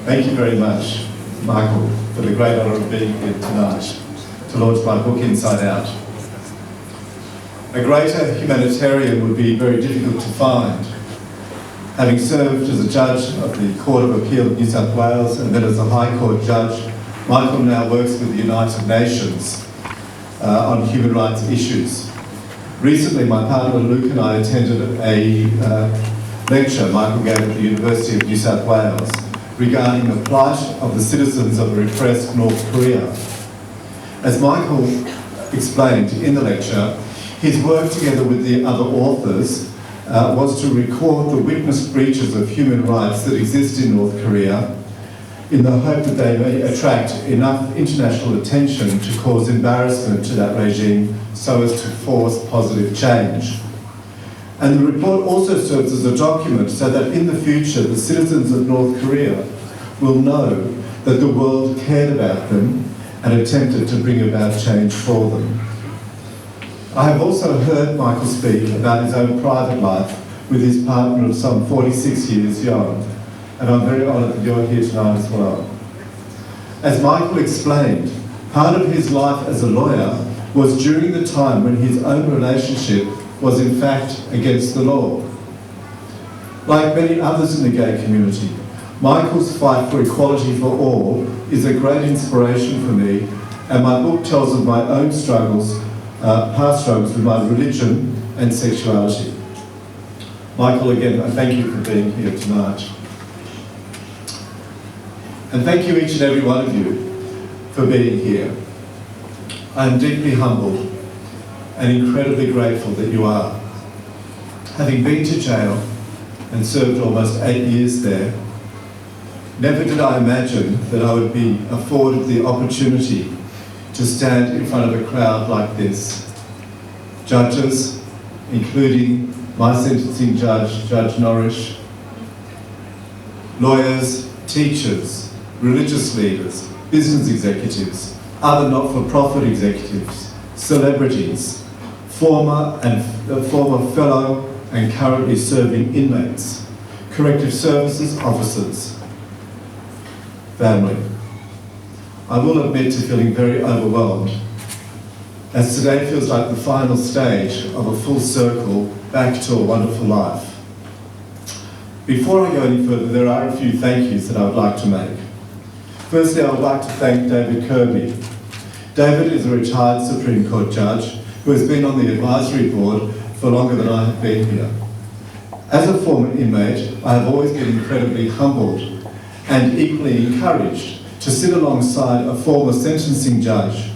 Thank you very much, Michael, for the great honour of being here tonight to launch my book Inside Out. A greater humanitarian would be very difficult to find. Having served as a judge of the Court of Appeal of New South Wales and then as a High Court judge, Michael now works with the United Nations on human rights issues. Recently, my partner Luke and I attended a lecture Michael gave at the University of New South Wales regarding the plight of the citizens of the repressed North Korea. As Michael explained in the lecture, his work together with the other authors was to record the witnessed breaches of human rights that exist in North Korea in the hope that they may attract enough international attention to cause embarrassment to that regime so as to force positive change. And the report also serves as a document so that in the future the citizens of North Korea will know that the world cared about them and attempted to bring about change for them. I have also heard Michael speak about his own private life with his partner of some 46 years young, and I'm very honoured that you're here tonight as well. As Michael explained, part of his life as a lawyer was during the time when his own relationship was in fact against the law. Like many others in the gay community, Michael's fight for equality for all is a great inspiration for me, and my book tells of my own struggles, past struggles with my religion and sexuality. Michael, again, I thank you for being here tonight. And thank you each and every one of you for being here. I am deeply humbled and incredibly grateful that you are. Having been to jail and served almost 8 years there, never did I imagine that I would be afforded the opportunity to stand in front of a crowd like this. Judges, including my sentencing judge, Judge Norrish, lawyers, teachers, religious leaders, business executives, other not-for-profit executives, celebrities, former fellow and currently serving inmates, corrective services officers, family. I will admit to feeling very overwhelmed, as today feels like the final stage of a full circle back to a wonderful life. Before I go any further, there are a few thank yous that I would like to make. Firstly, I would like to thank David Kirby. David is a retired Supreme Court judge who has been on the advisory board for longer than I have been here. As a former inmate, I have always been incredibly humbled and equally encouraged to sit alongside a former sentencing judge,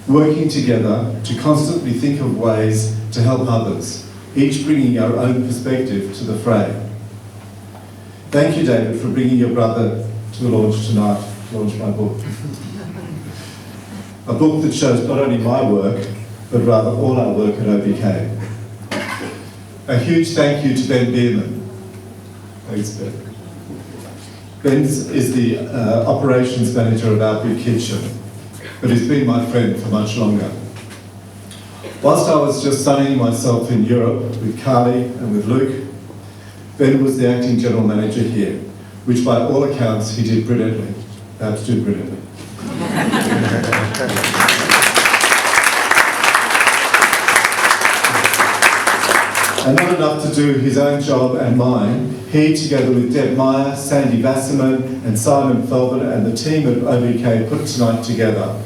working together to constantly think of ways to help others, each bringing our own perspective to the fray. Thank you, David, for bringing your brother to the launch tonight, to launch my book. A book that shows not only my work, but rather all our work at OBK. A huge thank you to Ben Bierman. Thanks, Ben. Ben is the operations manager of our big kitchen, but he's been my friend for much longer. Whilst I was just sunning myself in Europe with Carly and with Luke, Ben was the acting general manager here, which by all accounts he did brilliantly, perhaps too brilliantly. And not enough to do his own job and mine, he, together with Deb Meyer, Sandy Vasserman and Simon Felben and the team at OBK put tonight together.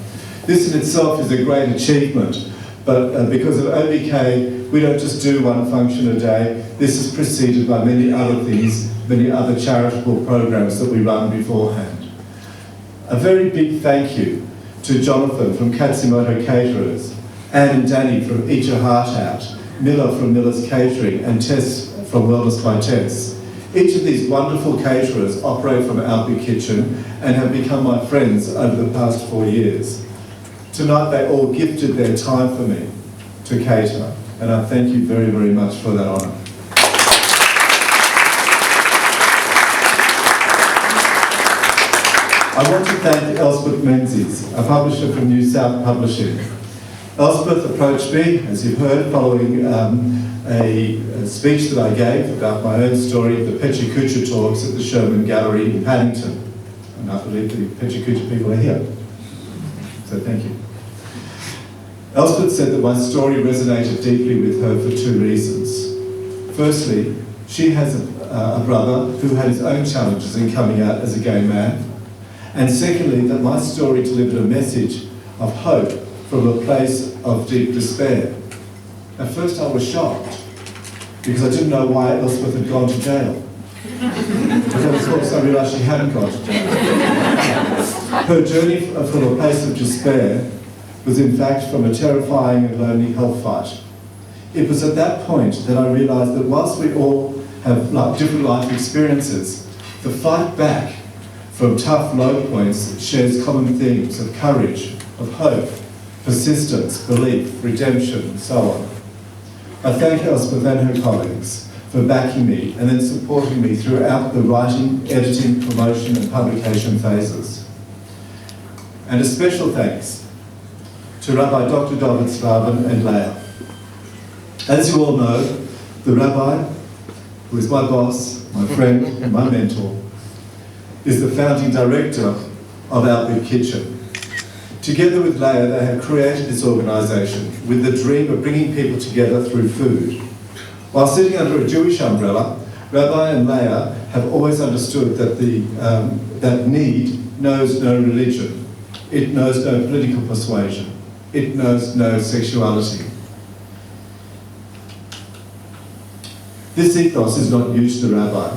This in itself is a great achievement, but because of OBK, we don't just do one function a day. This is preceded by many other things, many other charitable programs that we run beforehand. A very big thank you to Jonathan from Katsumoto Caterers, Anne and Danny from Eat Your Heart Out, Miller from Miller's Catering, and Tess from Wellness by Tess. Each of these wonderful caterers operate from our big kitchen and have become my friends over the past 4 years. Tonight they all gifted their time for me to cater, and I thank you very, very much for that honour. I want to thank Elspeth Menzies, a publisher from New South Publishing. Elspeth approached me, as you've heard, following a speech that I gave about my own story of the Pecha Kucha talks at the Sherman Gallery in Paddington. And I believe the Pechakucha people are here. So thank you. Elspeth said that my story resonated deeply with her for two reasons. Firstly, she has a brother who had his own challenges in coming out as a gay man. And secondly, that my story delivered a message of hope from a place of deep despair. At first I was shocked, because I didn't know why Elspeth had gone to jail. But then of course I realised she hadn't gone to jail. Her journey from a place of despair was in fact from a terrifying and lonely health fight. It was at that point that I realised that whilst we all have different life experiences, the fight back from tough low points shares common themes of courage, of hope, persistence, belief, redemption, and so on. I thank Elspeth and her colleagues for backing me and then supporting me throughout the writing, editing, promotion and publication phases. And a special thanks to Rabbi Dr. David Slaven and Leah. As you all know, the Rabbi, who is my boss, my friend, and my mentor, is the founding director of Our Big Kitchen. Together with Leah, they have created this organisation with the dream of bringing people together through food. While sitting under a Jewish umbrella, Rabbi and Leah have always understood that that need knows no religion. It knows no political persuasion. It knows no sexuality. This ethos is not new to the Rabbi.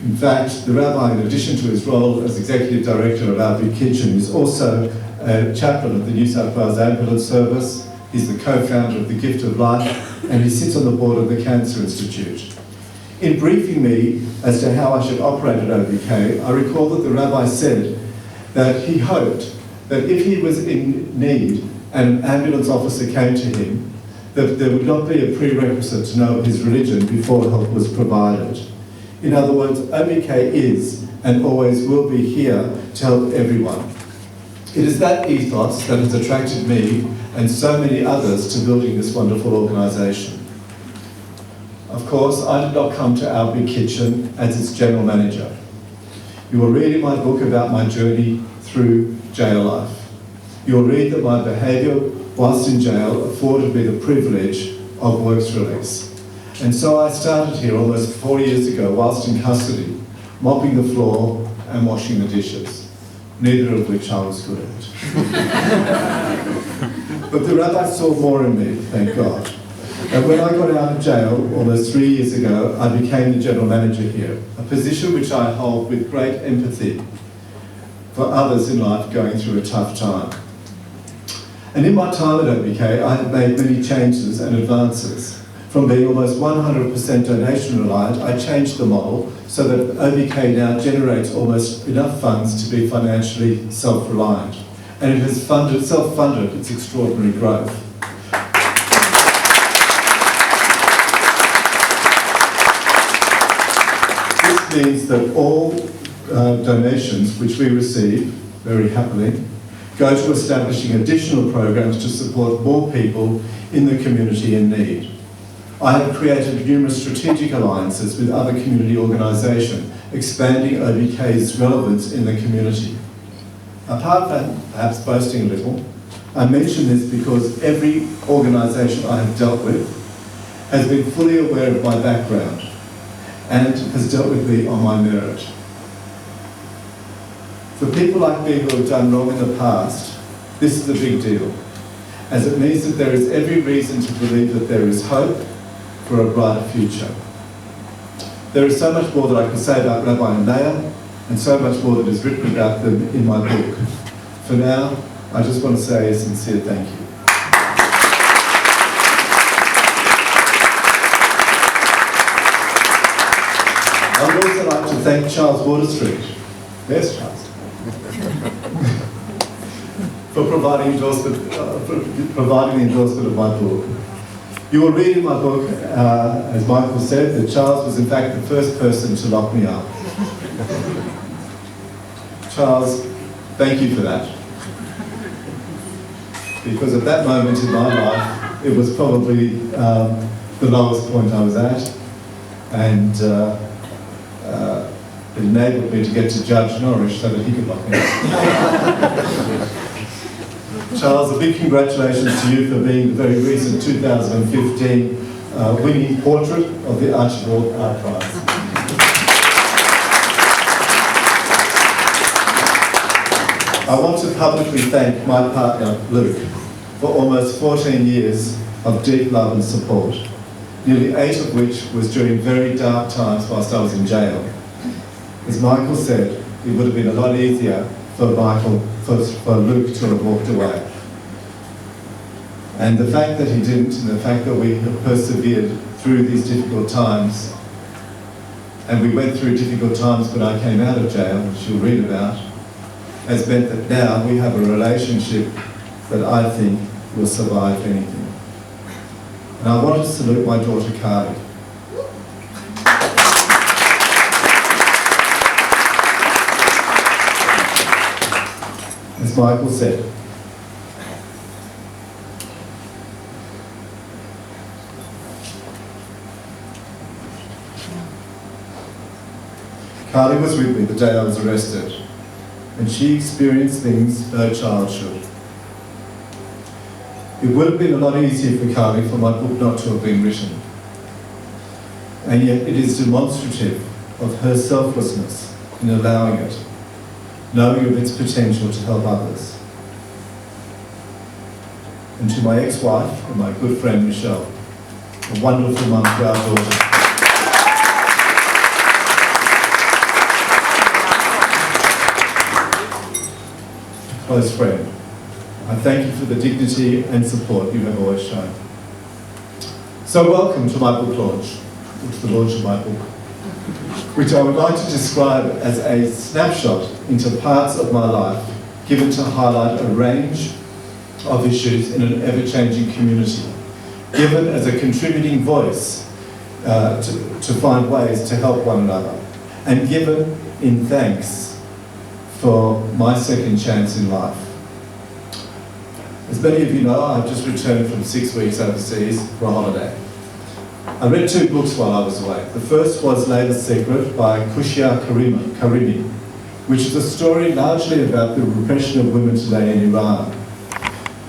In fact, the Rabbi, in addition to his role as Executive Director of Our Big Kitchen, is also a chaplain of the New South Wales Ambulance Service. He's the co-founder of the Gift of Life, and he sits on the board of the Cancer Institute. In briefing me as to how I should operate at OBK, I recall that the Rabbi said that he hoped that if he was in need and an ambulance officer came to him, that there would not be a prerequisite to know his religion before help was provided. In other words, OBK is and always will be here to help everyone. It is that ethos that has attracted me and so many others to building this wonderful organisation. Of course, I did not come to Our Big Kitchen as its general manager. You will read in my book about my journey through jail life. You will read that my behaviour whilst in jail afforded me the privilege of works release. And so I started here almost 4 years ago whilst in custody, mopping the floor and washing the dishes, neither of which I was good at. But the Rabbi saw more in me, thank God. And when I got out of jail almost 3 years ago, I became the general manager here, a position which I hold with great empathy for others in life going through a tough time. And in my time at OBK, I have made many changes and advances. From being almost 100% donation reliant, I changed the model so that OBK now generates almost enough funds to be financially self-reliant. And it has self-funded its extraordinary growth. This means that all donations which we receive, very happily, go to establishing additional programs to support more people in the community in need. I have created numerous strategic alliances with other community organisations, expanding OBK's relevance in the community. Apart from perhaps boasting a little, I mention this because every organisation I have dealt with has been fully aware of my background and has dealt with me on my merit. For people like me who have done wrong in the past, this is a big deal, as it means that there is every reason to believe that there is hope for a brighter future. There is so much more that I could say about Rabbi and Leah, and so much more that is written about them in my book. For now, I just want to say a sincere thank you. I would also like to thank Charles Waterstreet. There's Charles. for providing the endorsement of my book. You will read in my book, as Michael said, that Charles was in fact the first person to lock me up. Charles, thank you for that. Because at that moment in my life, it was probably the lowest point I was at. And It enabled me to get to Judge Norris so that he could lock me up. Charles, a big congratulations to you for being the very recent 2015 winning portrait of the Archibald Art Prize. I want to publicly thank my partner, Luke, for almost 14 years of deep love and support, nearly 8 of which was during very dark times whilst I was in jail. As Michael said, it would have been a lot easier for Luke to have walked away. And the fact that he didn't, and the fact that we have persevered through these difficult times, and we went through difficult times when I came out of jail, which you'll read about, has meant that now we have a relationship that I think will survive anything. And I want to salute my daughter Carly. As Michael said, Carly was with me the day I was arrested, and she experienced things no child should. It would have been a lot easier for Carly for my book not to have been written, and yet it is demonstrative of her selflessness in allowing it, knowing of its potential to help others. And to my ex-wife and my good friend Michelle, a wonderful mum to our daughter. Close friend, I thank you for the dignity and support you have always shown. So welcome to my book launch, to the launch of my book, which I would like to describe as a snapshot into parts of my life given to highlight a range of issues in an ever-changing community, given as a contributing voice to find ways to help one another, and given in thanks for my second chance in life. As many of you know, I've just returned from 6 weeks overseas for a holiday. I read 2 books while I was away. The first was Layla's Secret by Kushia Karimi, which is a story largely about the repression of women today in Iran.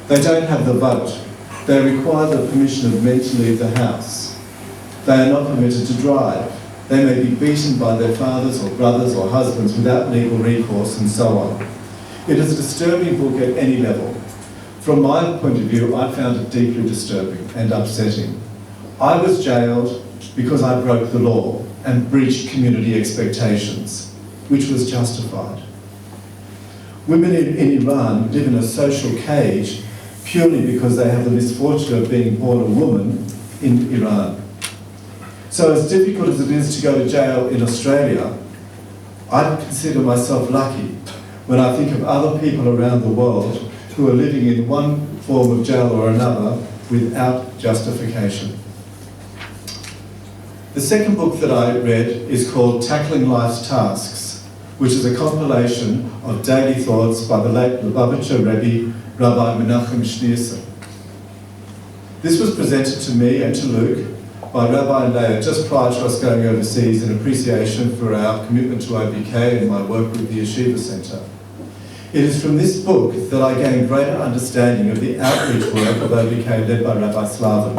They don't have the vote. They require the permission of men to leave the house. They are not permitted to drive. They may be beaten by their fathers or brothers or husbands without legal recourse, and so on. It is a disturbing book at any level. From my point of view, I found it deeply disturbing and upsetting. I was jailed because I broke the law and breached community expectations, which was justified. Women in Iran live in a social cage purely because they have the misfortune of being born a woman in Iran. So as difficult as it is to go to jail in Australia, I consider myself lucky when I think of other people around the world who are living in one form of jail or another without justification. The second book that I read is called Tackling Life's Tasks, which is a compilation of daily thoughts by the late Lubavitcher Rebbe, Rabbi Menachem Schneerson. This was presented to me and to Luke by Rabbi Leah just prior to us going overseas in appreciation for our commitment to OBK and my work with the Yeshiva Centre. It is from this book that I gained greater understanding of the outreach work of OBK led by Rabbi Slavin.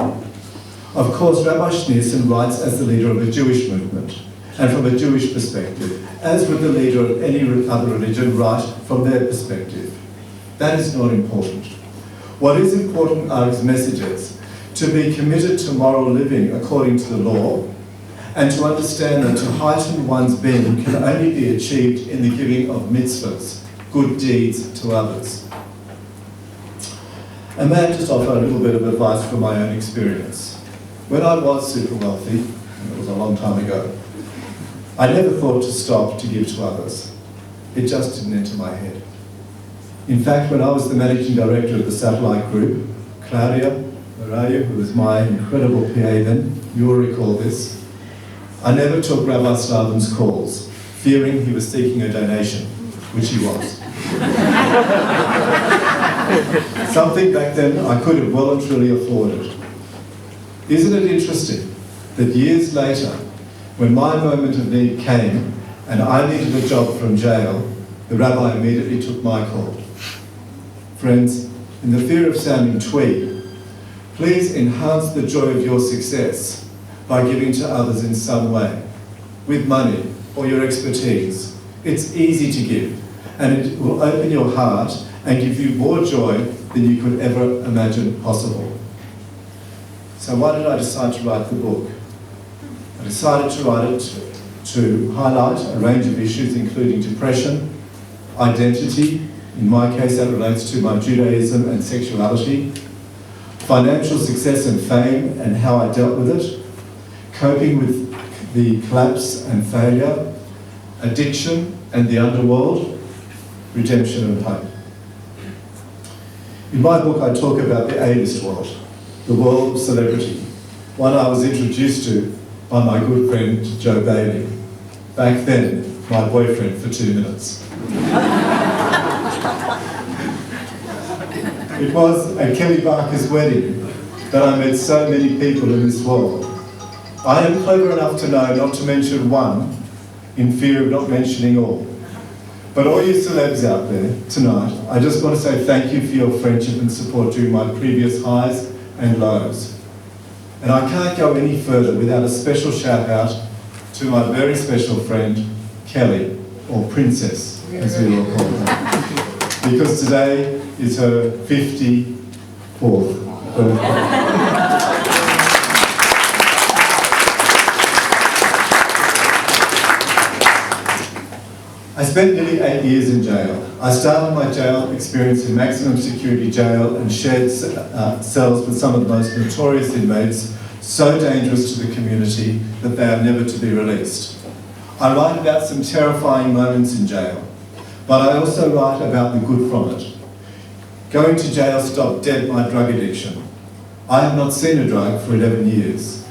Of course, Rabbi Schneerson writes as the leader of a Jewish movement, and from a Jewish perspective, as would the leader of any other religion write from their perspective. That is not important. What is important are his messages, to be committed to moral living according to the law, and to understand that to heighten one's being can only be achieved in the giving of mitzvahs, good deeds to others. And may I just offer a little bit of advice from my own experience. When I was super wealthy, and it was a long time ago, I never thought to stop to give to others. It just didn't enter my head. In fact, when I was the managing director of the satellite group, Claudia, who was my incredible PA then, you'll recall this, I never took Rabbi Slavin's calls, fearing he was seeking a donation, which he was. Something back then I could have well and truly afforded. Isn't it interesting that years later, when my moment of need came, and I needed a job from jail, the rabbi immediately took my call. Friends, in the fear of sounding twee, please enhance the joy of your success by giving to others in some way, with money or your expertise. It's easy to give, and it will open your heart and give you more joy than you could ever imagine possible. So why did I decide to write the book? I decided to write it to highlight a range of issues including depression, identity, in my case that relates to my Judaism and sexuality, financial success and fame and how I dealt with it, coping with the collapse and failure, addiction and the underworld, redemption and hope. In my book I talk about the A-list world, the world of celebrity, one I was introduced to by my good friend Joe Bailey, back then my boyfriend for 2 minutes. It was at Kelly Barker's wedding that I met so many people in this world. I am clever enough to know not to mention one in fear of not mentioning all. But all you celebs out there tonight, I just want to say thank you for your friendship and support during my previous highs and lows. And I can't go any further without a special shout out to my very special friend, Kelly, or Princess, as we all call her. Because today is her 54th birthday. I spent nearly 8 years in jail. I started my jail experience in maximum security jail and shared cells with some of the most notorious inmates, so dangerous to the community that they are never to be released. I write about some terrifying moments in jail, but I also write about the good from it. Going to jail stopped dead my drug addiction. I have not seen a drug for 11 years.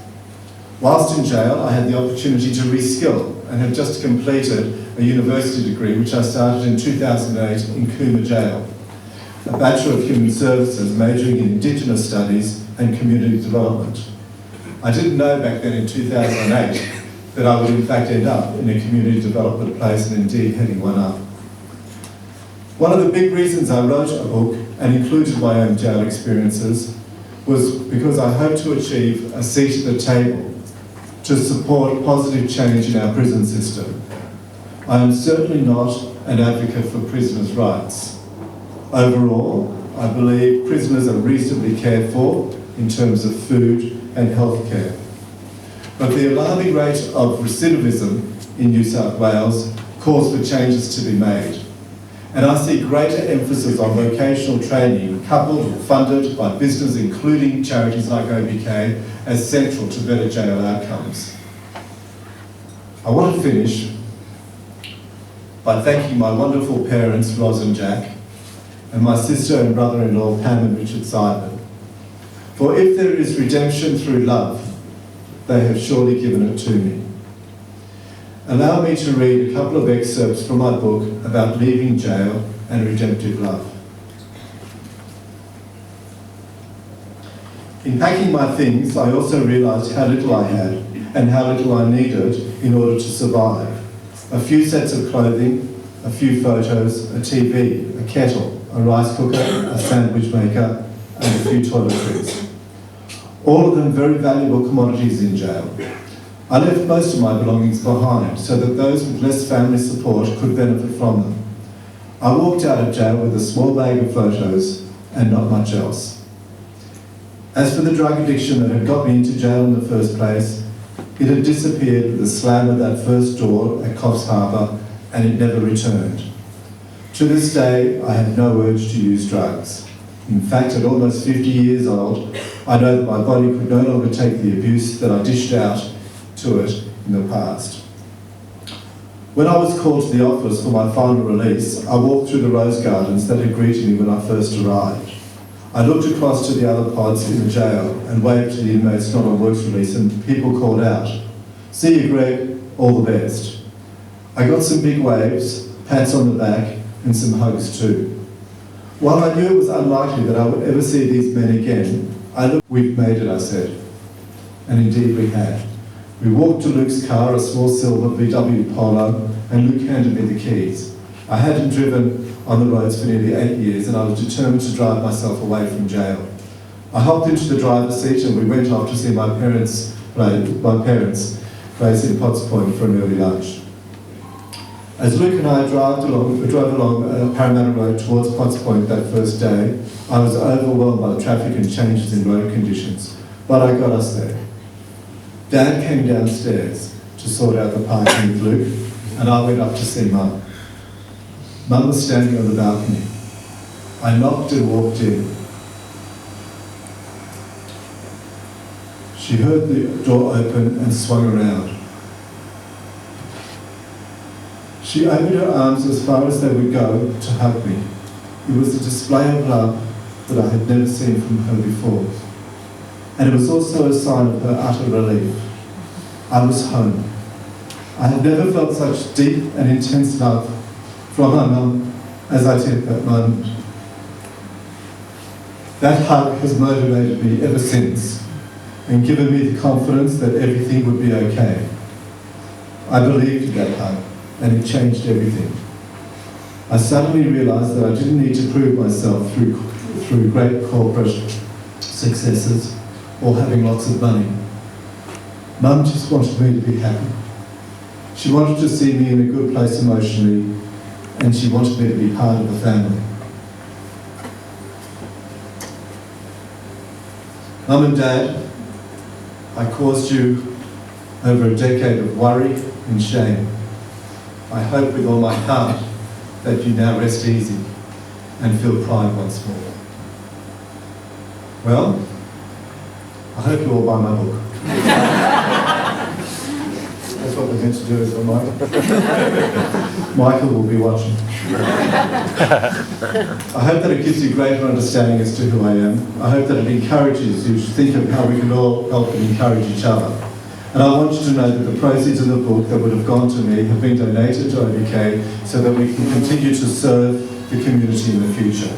Whilst in jail, I had the opportunity to reskill and have just completed a university degree which I started in 2008 in Cooma Jail, a Bachelor of Human Services majoring in Indigenous Studies and Community Development. I didn't know back then in 2008 that I would in fact end up in a community development place and indeed heading one up. One of the big reasons I wrote a book and included my own jail experiences was because I hope to achieve a seat at the table to support positive change in our prison system. I am certainly not an advocate for prisoners' rights. Overall, I believe prisoners are reasonably cared for in terms of food and health care. But the alarming rate of recidivism in New South Wales calls for changes to be made. And I see greater emphasis on vocational training coupled or funded by business, including charities like OBK, as central to better jail outcomes. I want to finish by thanking my wonderful parents, Ros and Jack, and my sister and brother-in-law, Pam and Richard Seidman. For if there is redemption through love, they have surely given it to me. Allow me to read a couple of excerpts from my book about leaving jail and redemptive love. In packing my things, I also realised how little I had and how little I needed in order to survive. A few sets of clothing, a few photos, a TV, a kettle, a rice cooker, a sandwich maker, and a few toiletries. All of them very valuable commodities in jail. I left most of my belongings behind so that those with less family support could benefit from them. I walked out of jail with a small bag of photos and not much else. As for the drug addiction that had got me into jail in the first place, it had disappeared with the slam of that first door at Coffs Harbour, and it never returned. To this day, I have no urge to use drugs. In fact, at almost 50 years old, I know that my body could no longer take the abuse that I dished out to it in the past. When I was called to the office for my final release, I walked through the rose gardens that had greeted me when I first arrived. I looked across to the other pods in the jail and waved to the inmates not on works release, and people called out, "See you, Greg, all the best." I got some big waves, pats on the back, and some hugs too. While I knew it was unlikely that I would ever see these men again, "We've made it," I said. And indeed we had. We walked to Luke's car, a small silver VW Polo, and Luke handed me the keys. I hadn't driven on the roads for nearly 8 years, and I was determined to drive myself away from jail. I hopped into the driver's seat and we went off to see my parents' place in Potts Point for an early lunch. As Luke and I drove along Parramatta Road towards Potts Point that first day, I was overwhelmed by the traffic and changes in road conditions, but I got us there. Dad came downstairs to sort out the parking with Luke, and I went up to see Mum. Mum was standing on the balcony. I knocked and walked in. She heard the door open and swung around. She opened her arms as far as they would go to hug me. It was a display of love that I had never seen from her before. And it was also a sign of her utter relief. I was home. I had never felt such deep and intense love from my mum as I did that moment. That hug has motivated me ever since and given me the confidence that everything would be okay. I believed in that hug, and it changed everything. I suddenly realised that I didn't need to prove myself through great corporate successes or having lots of money. Mum just wanted me to be happy. She wanted to see me in a good place emotionally, and she wanted me to be part of the family. Mum and Dad, I caused you over a decade of worry and shame. I hope with all my heart that you now rest easy and feel pride once more. Well, I hope you all buy my book. That's what we're meant to do, isn't it, Michael? Michael will be watching. I hope that it gives you greater understanding as to who I am. I hope that it encourages you to think of how we can all help and encourage each other. And I want you to know that the proceeds of the book that would have gone to me have been donated to OBK so that we can continue to serve the community in the future.